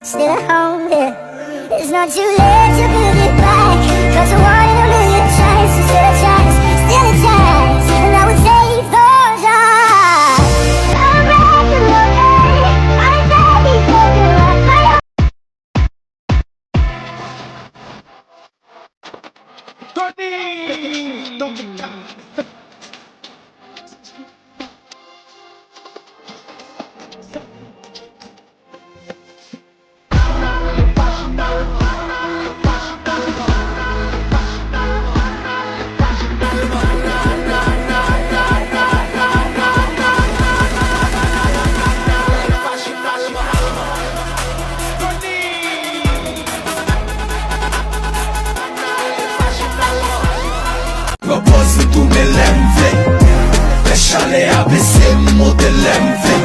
Still at home, yeah. It's not too late to build it back. Cause a one in a million chances, still a chance, still a chance. And I would save those eyes. I'm back to okay. I'm back to okay. Propose tout me l'envie. Les chalets abaissés, modèle l'envie.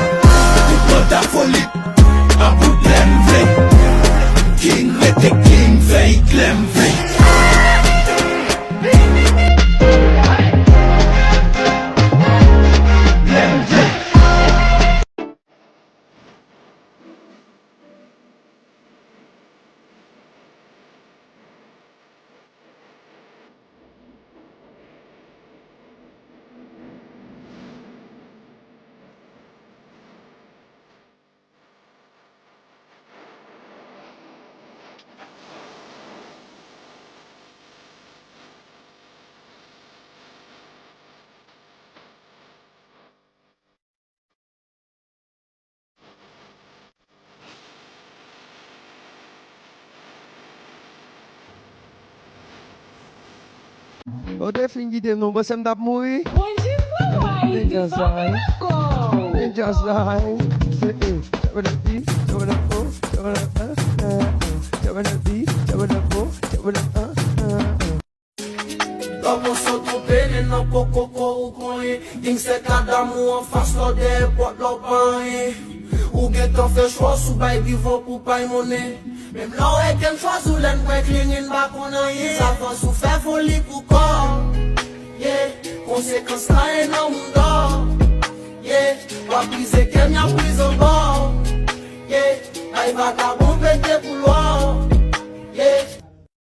Tout la folie, à bout de l'envie. King, rete king, veille, l'envie. O défi guide non bo sem dap mouri. Onde vai? Just like, just like, say it. What a beat, what a oh, what a what a beat, what a oh, what a Logo sou do bene, não coco o coin. Tem que ser cada um faz todo pot lopan. O gueton fait choix sous baby vont pour payer monnaie. Même là où est qu'un choix sous l'en quoi clean back on a ça va sous faire folie pour corps. Yeah, conséquence là et non mundo. Yeah, va briser qu'elle n'y a pris au bord. Yeah, aïe va